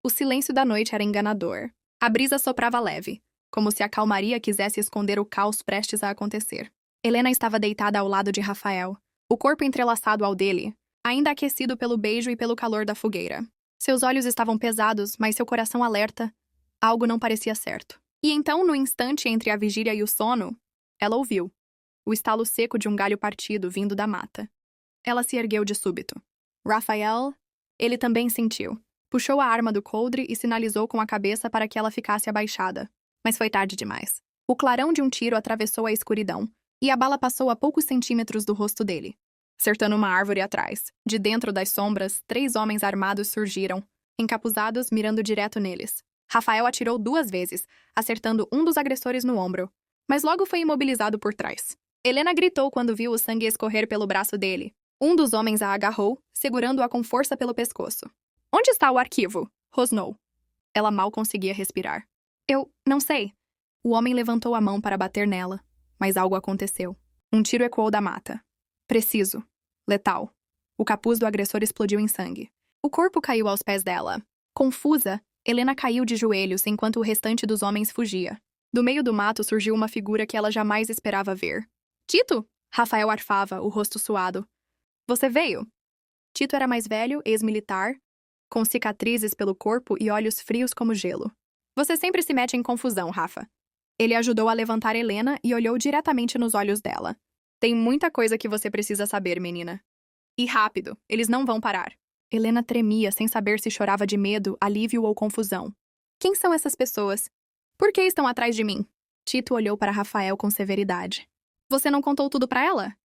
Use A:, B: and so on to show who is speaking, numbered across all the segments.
A: O silêncio da noite era enganador. A brisa soprava leve, como se a calmaria quisesse esconder o caos prestes a acontecer. Helena estava deitada ao lado de Rafael, o corpo entrelaçado ao dele, ainda aquecido pelo beijo e pelo calor da fogueira. Seus olhos estavam pesados, mas seu coração alerta. Algo não parecia certo. E então, no instante entre a vigília e o sono, ela ouviu o estalo seco de um galho partido vindo da mata. Ela se ergueu de súbito. Rafael, ele também sentiu. Puxou a arma do coldre e sinalizou com a cabeça para que ela ficasse abaixada. Mas foi tarde demais. O clarão de um tiro atravessou a escuridão, e a bala passou a poucos centímetros do rosto dele, acertando uma árvore atrás. De dentro das sombras, 3 homens armados surgiram, encapuzados, mirando direto neles. Rafael atirou 2 vezes, acertando um dos agressores no ombro, mas logo foi imobilizado por trás. Helena gritou quando viu o sangue escorrer pelo braço dele. Um dos homens a agarrou, segurando-a com força pelo pescoço. "Onde está o arquivo?" rosnou. Ela mal conseguia respirar. "Eu não sei." O homem levantou a mão para bater nela, mas algo aconteceu. Um tiro ecoou da mata. Preciso. Letal. O capuz do agressor explodiu em sangue. O corpo caiu aos pés dela. Confusa, Helena caiu de joelhos enquanto o restante dos homens fugia. Do meio do mato surgiu uma figura que ela jamais esperava ver. "Tito!" Rafael arfava, o rosto suado. "Você veio?" Tito era mais velho, ex-militar, com cicatrizes pelo corpo e olhos frios como gelo. "Você sempre se mete em confusão, Rafa." Ele ajudou a levantar Helena e olhou diretamente nos olhos dela. "Tem muita coisa que você precisa saber, menina. E rápido, eles não vão parar." Helena tremia sem saber se chorava de medo, alívio ou confusão. "Quem são essas pessoas? Por que estão atrás de mim?" Tito olhou para Rafael com severidade. "Você não contou tudo para ela?"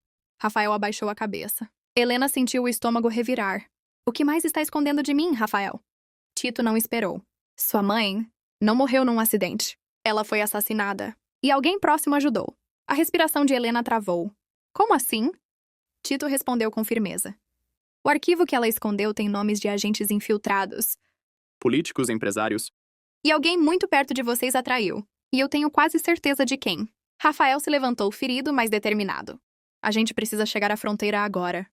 A: Rafael abaixou a cabeça. Helena sentiu o estômago revirar. "O que mais está escondendo de mim, Rafael?" Tito não esperou. "Sua mãe não morreu num acidente. Ela foi assassinada. E alguém próximo ajudou." A respiração de Helena travou. "Como assim?" Tito respondeu com firmeza. "O arquivo que ela escondeu tem nomes de agentes infiltrados.
B: Políticos, empresários.
A: E alguém muito perto de vocês a traiu. E eu tenho quase certeza de quem." Rafael se levantou ferido, mas determinado. "A gente precisa chegar à fronteira agora."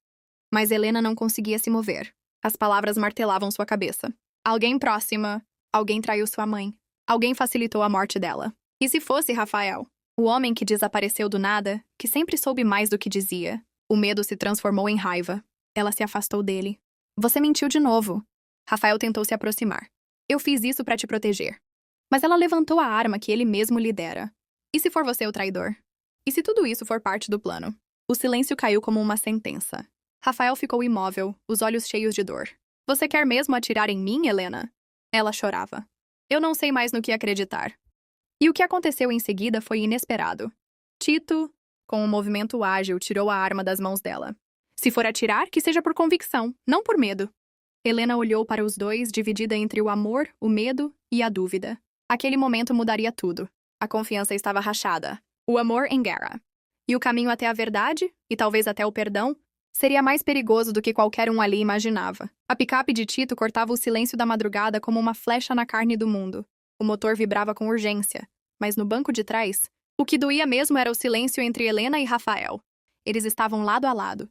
A: Mas Helena não conseguia se mover. As palavras martelavam sua cabeça. Alguém próxima. Alguém traiu sua mãe. Alguém facilitou a morte dela. E se fosse Rafael? O homem que desapareceu do nada, que sempre soube mais do que dizia. O medo se transformou em raiva. Ela se afastou dele. "Você mentiu de novo." Rafael tentou se aproximar. "Eu fiz isso para te proteger." Mas ela levantou a arma que ele mesmo lhe dera. "E se for você o traidor? E se tudo isso for parte do plano?" O silêncio caiu como uma sentença. Rafael ficou imóvel, os olhos cheios de dor. "Você quer mesmo atirar em mim, Helena?" Ela chorava. "Eu não sei mais no que acreditar." E o que aconteceu em seguida foi inesperado. Tito, com um movimento ágil, tirou a arma das mãos dela. "Se for atirar, que seja por convicção, não por medo." Helena olhou para os dois, dividida entre o amor, o medo e a dúvida. Aquele momento mudaria tudo. A confiança estava rachada. O amor em guerra. E o caminho até a verdade, e talvez até o perdão, seria mais perigoso do que qualquer um ali imaginava. A picape de Tito cortava o silêncio da madrugada como uma flecha na carne do mundo. O motor vibrava com urgência, mas no banco de trás, o que doía mesmo era o silêncio entre Helena e Rafael. Eles estavam lado a lado.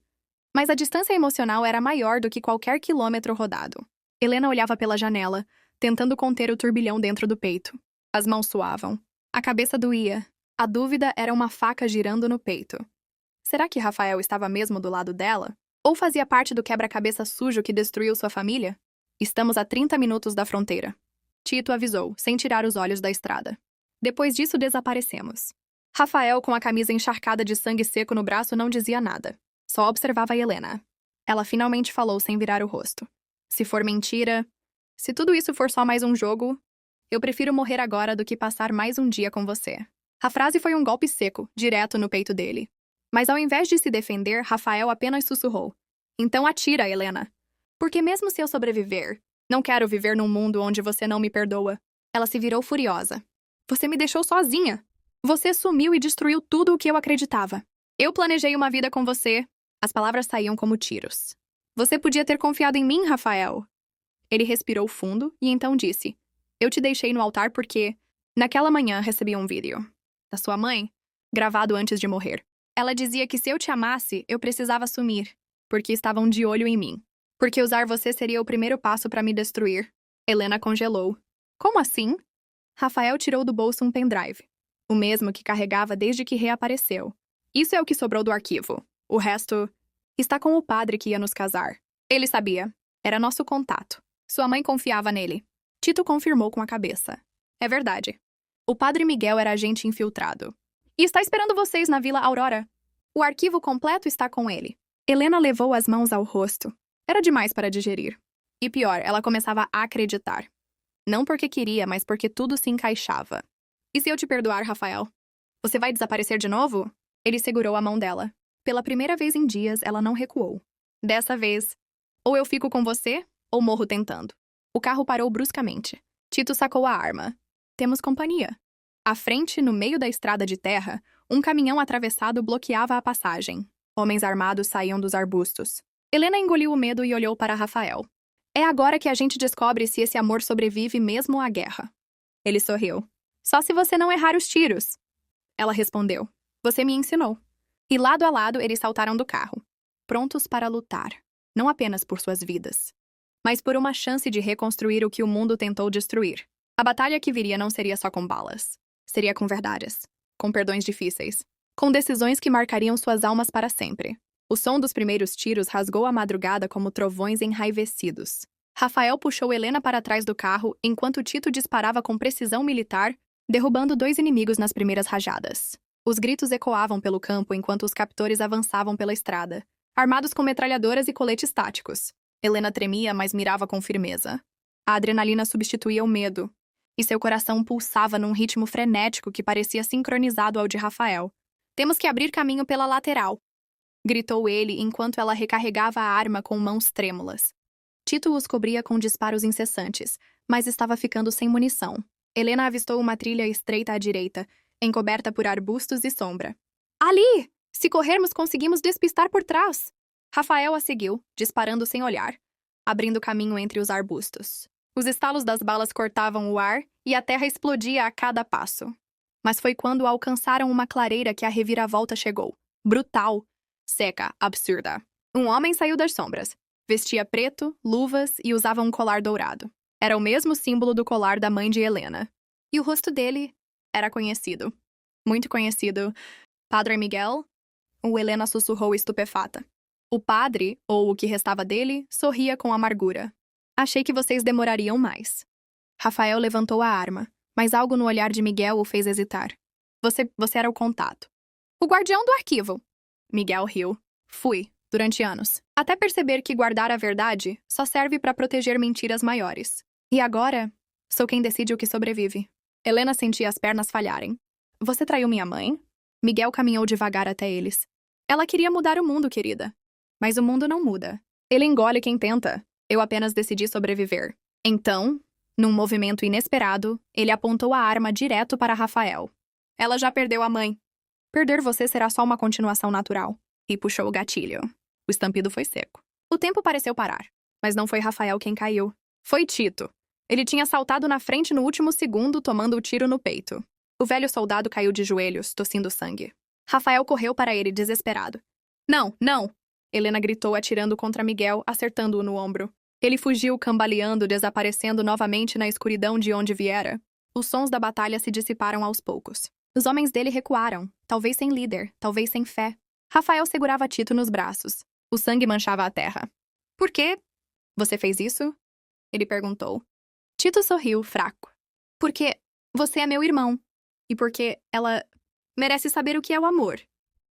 A: Mas a distância emocional era maior do que qualquer quilômetro rodado. Helena olhava pela janela, tentando conter o turbilhão dentro do peito. As mãos suavam. A cabeça doía. A dúvida era uma faca girando no peito. Será que Rafael estava mesmo do lado dela? Ou fazia parte do quebra-cabeça sujo que destruiu sua família? "Estamos a 30 minutos da fronteira." Tito avisou, sem tirar os olhos da estrada. "Depois disso, desaparecemos." Rafael, com a camisa encharcada de sangue seco no braço, não dizia nada. Só observava Helena. Ela finalmente falou sem virar o rosto. "Se for mentira, se tudo isso for só mais um jogo, eu prefiro morrer agora do que passar mais um dia com você." A frase foi um golpe seco, direto no peito dele. Mas ao invés de se defender, Rafael apenas sussurrou. "Então atira, Helena. Porque mesmo se eu sobreviver, não quero viver num mundo onde você não me perdoa." Ela se virou furiosa. "Você me deixou sozinha. Você sumiu e destruiu tudo o que eu acreditava. Eu planejei uma vida com você." As palavras saíam como tiros. "Você podia ter confiado em mim, Rafael." Ele respirou fundo e então disse. "Eu te deixei no altar porque, naquela manhã, recebi um vídeo da sua mãe, gravado antes de morrer. Ela dizia que se eu te amasse, eu precisava sumir, porque estavam de olho em mim. Porque usar você seria o primeiro passo para me destruir." Helena congelou. Como assim? Rafael tirou do bolso um pendrive. O mesmo que carregava desde que reapareceu. Isso é o que sobrou do arquivo. O resto está com o padre que ia nos casar. Ele sabia. Era nosso contato. Sua mãe confiava nele. Tito confirmou com a cabeça. É verdade. O padre Miguel era agente infiltrado. E está esperando vocês na Vila Aurora. O arquivo completo está com ele. Helena levou as mãos ao rosto. Era demais para digerir. E pior, ela começava a acreditar. Não porque queria, mas porque tudo se encaixava. E se eu te perdoar, Rafael? Você vai desaparecer de novo? Ele segurou a mão dela. Pela primeira vez em dias, ela não recuou. Dessa vez, ou eu fico com você, ou morro tentando. O carro parou bruscamente. Tito sacou a arma. Temos companhia. À frente, no meio da estrada de terra, um caminhão atravessado bloqueava a passagem. Homens armados saíam dos arbustos. Helena engoliu o medo e olhou para Rafael. É agora que a gente descobre se esse amor sobrevive mesmo à guerra. Ele sorriu. Só se você não errar os tiros. Ela respondeu. Você me ensinou. E lado a lado eles saltaram do carro, prontos para lutar, não apenas por suas vidas, mas por uma chance de reconstruir o que o mundo tentou destruir. A batalha que viria não seria só com balas. Seria com verdades, com perdões difíceis, com decisões que marcariam suas almas para sempre. O som dos primeiros tiros rasgou a madrugada como trovões enraivecidos. Rafael puxou Helena para trás do carro enquanto Tito disparava com precisão militar, derrubando 2 inimigos nas primeiras rajadas. Os gritos ecoavam pelo campo enquanto os captores avançavam pela estrada, armados com metralhadoras e coletes táticos. Helena tremia, mas mirava com firmeza. A adrenalina substituía o medo, e seu coração pulsava num ritmo frenético que parecia sincronizado ao de Rafael. Temos que abrir caminho pela lateral, gritou ele enquanto ela recarregava a arma com mãos trêmulas. Tito os cobria com disparos incessantes, mas estava ficando sem munição. Helena avistou uma trilha estreita à direita, encoberta por arbustos e sombra. Ali! Se corrermos, conseguimos despistar por trás. Rafael a seguiu, disparando sem olhar, abrindo caminho entre os arbustos. Os estalos das balas cortavam o ar e a terra explodia a cada passo. Mas foi quando alcançaram uma clareira que a reviravolta chegou. Brutal, seca, absurda. Um homem saiu das sombras. Vestia preto, luvas e usava um colar dourado. Era o mesmo símbolo do colar da mãe de Helena. E o rosto dele era conhecido. Muito conhecido. Padre Miguel? O Helena sussurrou estupefata. O padre, ou o que restava dele, sorria com amargura. Achei que vocês demorariam mais. Rafael levantou a arma, mas algo no olhar de Miguel o fez hesitar. Você era o contato. O guardião do arquivo. Miguel riu. Fui, durante anos. Até perceber que guardar a verdade só serve para proteger mentiras maiores. E agora, sou quem decide o que sobrevive. Helena sentia as pernas falharem. Você traiu minha mãe? Miguel caminhou devagar até eles. Ela queria mudar o mundo, querida. Mas o mundo não muda. Ele engole quem tenta. Eu apenas decidi sobreviver. Então, num movimento inesperado, ele apontou a arma direto para Rafael. Ela já perdeu a mãe. Perder você será só uma continuação natural. E puxou o gatilho. O estampido foi seco. O tempo pareceu parar. Mas não foi Rafael quem caiu. Foi Tito. Ele tinha saltado na frente no último segundo, tomando o tiro no peito. O velho soldado caiu de joelhos, tossindo sangue. Rafael correu para ele, desesperado. Não, não! Helena gritou, atirando contra Miguel, acertando-o no ombro. Ele fugiu, cambaleando, desaparecendo novamente na escuridão de onde viera. Os sons da batalha se dissiparam aos poucos. Os homens dele recuaram, talvez sem líder, talvez sem fé. Rafael segurava Tito nos braços. O sangue manchava a terra. Por quê? Você fez isso? Ele perguntou. Tito sorriu, fraco. Porque você é meu irmão. E porque ela merece saber o que é o amor.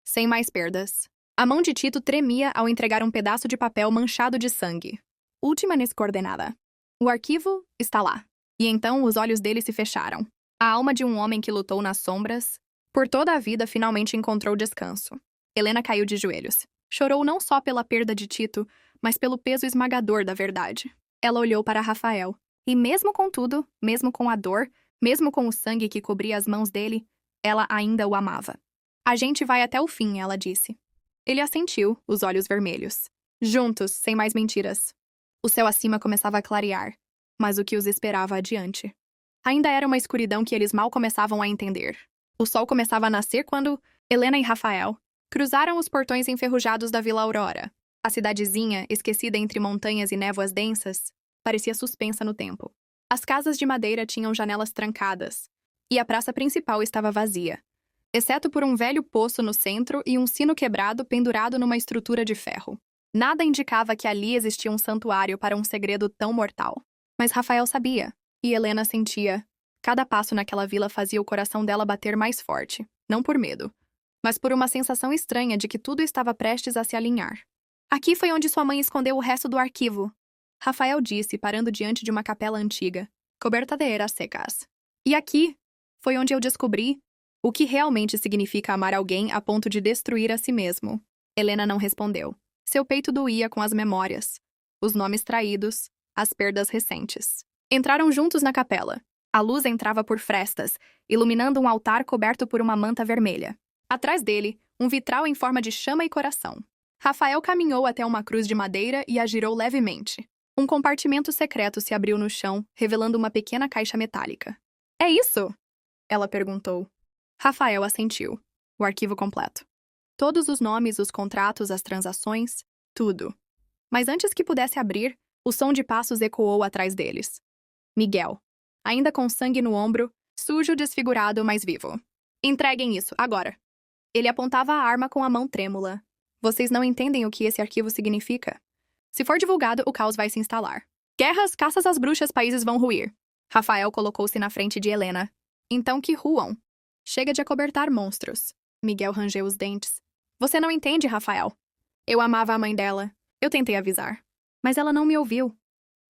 A: Sem mais perdas. A mão de Tito tremia ao entregar um pedaço de papel manchado de sangue. Última coordenada. O arquivo está lá. E então os olhos dele se fecharam. A alma de um homem que lutou nas sombras, por toda a vida, finalmente encontrou descanso. Helena caiu de joelhos. Chorou não só pela perda de Tito, mas pelo peso esmagador da verdade. Ela olhou para Rafael. E mesmo com tudo, mesmo com a dor, mesmo com o sangue que cobria as mãos dele, ela ainda o amava. A gente vai até o fim, ela disse. Ele assentiu, os olhos vermelhos. Juntos, sem mais mentiras. O céu acima começava a clarear, mas o que os esperava adiante? Ainda era uma escuridão que eles mal começavam a entender. O sol começava a nascer quando Helena e Rafael cruzaram os portões enferrujados da Vila Aurora. A cidadezinha, esquecida entre montanhas e névoas densas, parecia suspensa no tempo. As casas de madeira tinham janelas trancadas, e a praça principal estava vazia, exceto por um velho poço no centro e um sino quebrado pendurado numa estrutura de ferro. Nada indicava que ali existia um santuário para um segredo tão mortal. Mas Rafael sabia, e Helena sentia. Cada passo naquela vila fazia o coração dela bater mais forte, não por medo, mas por uma sensação estranha de que tudo estava prestes a se alinhar. Aqui foi onde sua mãe escondeu o resto do arquivo, Rafael disse, parando diante de uma capela antiga, coberta de eras secas. E aqui foi onde eu descobri o que realmente significa amar alguém a ponto de destruir a si mesmo. Helena não respondeu. Seu peito doía com as memórias, os nomes traídos, as perdas recentes. Entraram juntos na capela. A luz entrava por frestas, iluminando um altar coberto por uma manta vermelha. Atrás dele, um vitral em forma de chama e coração. Rafael caminhou até uma cruz de madeira e a girou levemente. Um compartimento secreto se abriu no chão, revelando uma pequena caixa metálica. É isso? Ela perguntou. Rafael assentiu. O arquivo completo. Todos os nomes, os contratos, as transações, tudo. Mas antes que pudesse abrir, o som de passos ecoou atrás deles. Miguel, ainda com sangue no ombro, sujo, desfigurado, mas vivo. Entreguem isso, agora. Ele apontava a arma com a mão trêmula. Vocês não entendem o que esse arquivo significa. Se for divulgado, o caos vai se instalar. Guerras, caças às bruxas, países vão ruir. Rafael colocou-se na frente de Helena. Então que ruam. Chega de acobertar monstros. Miguel rangeu os dentes. Você não entende, Rafael. Eu amava a mãe dela. Eu tentei avisar. Mas ela não me ouviu.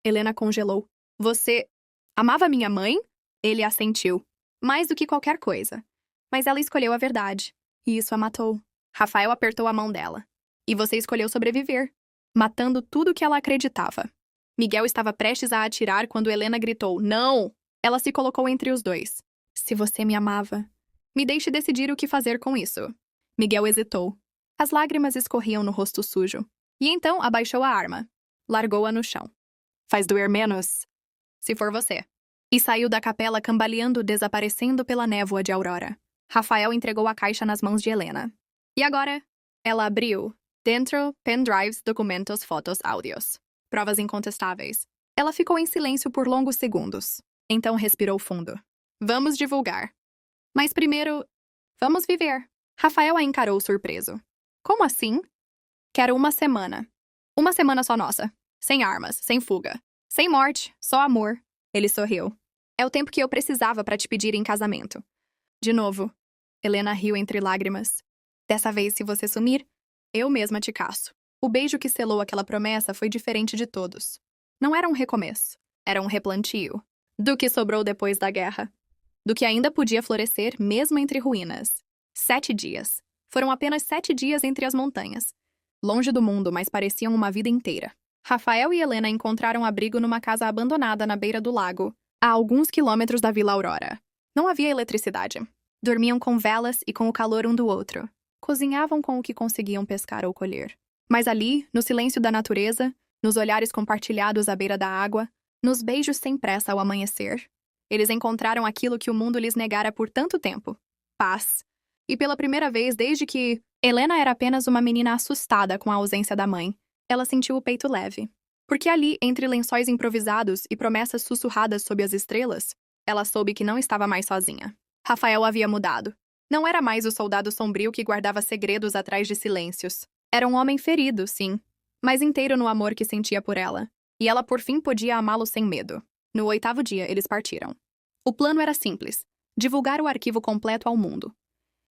A: Helena congelou. Você amava minha mãe? Ele assentiu. Mais do que qualquer coisa. Mas ela escolheu a verdade. E isso a matou. Rafael apertou a mão dela. E você escolheu sobreviver, matando tudo que ela acreditava. Miguel estava prestes a atirar quando Helena gritou, não! Ela se colocou entre os dois. Se você me amava, me deixe decidir o que fazer com isso. Miguel hesitou. As lágrimas escorriam no rosto sujo. E então abaixou a arma. Largou-a no chão. Faz doer menos, se for você. E saiu da capela cambaleando, desaparecendo pela névoa de aurora. Rafael entregou a caixa nas mãos de Helena. E agora? Ela abriu. Dentro, pendrives, documentos, fotos, áudios. Provas incontestáveis. Ela ficou em silêncio por longos segundos. Então respirou fundo. Vamos divulgar. Mas primeiro, vamos viver. Rafael a encarou surpreso. Como assim? Quero uma semana. Uma semana só nossa. Sem armas, sem fuga. Sem morte, só amor. Ele sorriu. É o tempo que eu precisava para te pedir em casamento. De novo. Helena riu entre lágrimas. Dessa vez, se você sumir, eu mesma te caço. O beijo que selou aquela promessa foi diferente de todos. Não era um recomeço. Era um replantio. Do que sobrou depois da guerra. Do que ainda podia florescer mesmo entre ruínas. 7 dias. Foram apenas 7 dias entre as montanhas. Longe do mundo, mas pareciam uma vida inteira. Rafael e Helena encontraram abrigo numa casa abandonada na beira do lago, a alguns quilômetros da Vila Aurora. Não havia eletricidade. Dormiam com velas e com o calor um do outro. Cozinhavam com o que conseguiam pescar ou colher. Mas ali, no silêncio da natureza, nos olhares compartilhados à beira da água, nos beijos sem pressa ao amanhecer, eles encontraram aquilo que o mundo lhes negara por tanto tempo. Paz. E pela primeira vez desde que Helena era apenas uma menina assustada com a ausência da mãe, ela sentiu o peito leve. Porque ali, entre lençóis improvisados e promessas sussurradas sob as estrelas, ela soube que não estava mais sozinha. Rafael havia mudado. Não era mais o soldado sombrio que guardava segredos atrás de silêncios. Era um homem ferido, sim, mas inteiro no amor que sentia por ela. E ela por fim podia amá-lo sem medo. No 8º dia, eles partiram. O plano era simples: divulgar o arquivo completo ao mundo.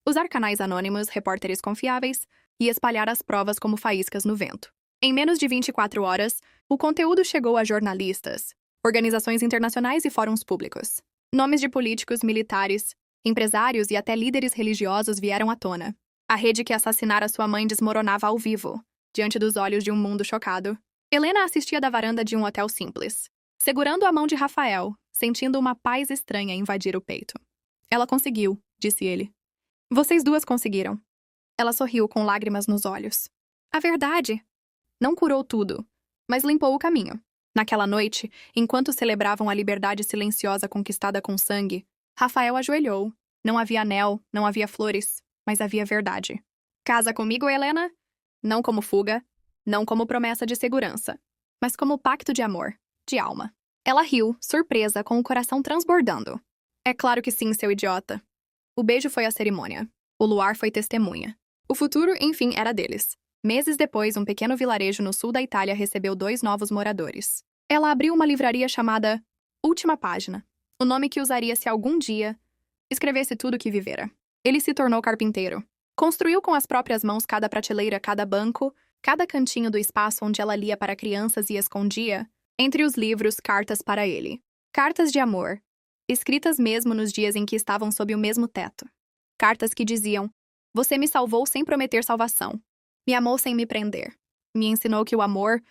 A: Usar canais anônimos, repórteres confiáveis e espalhar as provas como faíscas no vento. Em menos de 24 horas, o conteúdo chegou a jornalistas, organizações internacionais e fóruns públicos. Nomes de políticos, militares, empresários e até líderes religiosos vieram à tona. A rede que assassinara sua mãe desmoronava ao vivo, diante dos olhos de um mundo chocado. Helena assistia da varanda de um hotel simples, segurando a mão de Rafael, sentindo uma paz estranha invadir o peito. Ela conseguiu, disse ele. Vocês duas conseguiram. Ela sorriu com lágrimas nos olhos. A verdade. Não curou tudo, mas limpou o caminho. Naquela noite, enquanto celebravam a liberdade silenciosa conquistada com sangue, Rafael ajoelhou. Não havia anel, não havia flores, mas havia verdade. Casa comigo, Helena? Não como fuga, não como promessa de segurança, mas como pacto de amor, de alma. Ela riu, surpresa, com o coração transbordando. É claro que sim, seu idiota. O beijo foi a cerimônia. O luar foi testemunha. O futuro, enfim, era deles. Meses depois, um pequeno vilarejo no sul da Itália recebeu 2 novos moradores. Ela abriu uma livraria chamada Última Página, o nome que usaria se algum dia escrevesse tudo o que vivera. Ele se tornou carpinteiro. Construiu com as próprias mãos cada prateleira, cada banco, cada cantinho do espaço onde ela lia para crianças e escondia, entre os livros, cartas para ele. Cartas de amor, escritas mesmo nos dias em que estavam sob o mesmo teto. Cartas que diziam: você me salvou sem prometer salvação. Me amou sem me prender. Me ensinou que o amor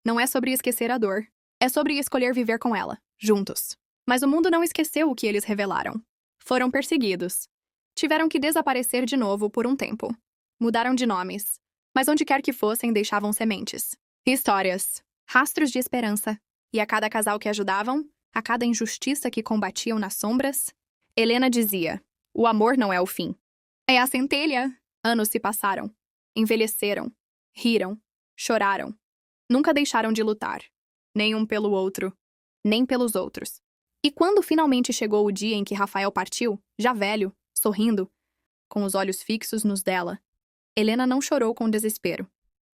A: não é sobre esquecer a dor. É sobre escolher viver com ela, juntos. Mas o mundo não esqueceu o que eles revelaram. Foram perseguidos. Tiveram que desaparecer de novo por um tempo. Mudaram de nomes. Mas onde quer que fossem, deixavam sementes. Histórias. Rastros de esperança. E a cada casal que ajudavam, a cada injustiça que combatiam nas sombras, Helena dizia: o amor não é o fim. É a centelha. Anos se passaram. Envelheceram. Riram. Choraram. Nunca deixaram de lutar. Nem um pelo outro. Nem pelos outros. E quando finalmente chegou o dia em que Rafael partiu, já velho, sorrindo, com os olhos fixos nos dela, Helena não chorou com desespero.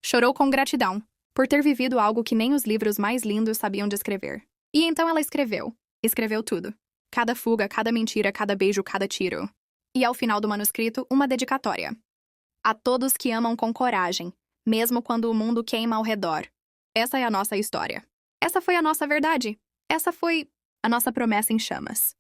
A: Chorou com gratidão, por ter vivido algo que nem os livros mais lindos sabiam descrever. E então ela escreveu. Escreveu tudo. Cada fuga, cada mentira, cada beijo, cada tiro. E ao final do manuscrito, uma dedicatória. A todos que amam com coragem, mesmo quando o mundo queima ao redor. Essa é a nossa história. Essa foi a nossa verdade. Essa foi a nossa promessa em chamas.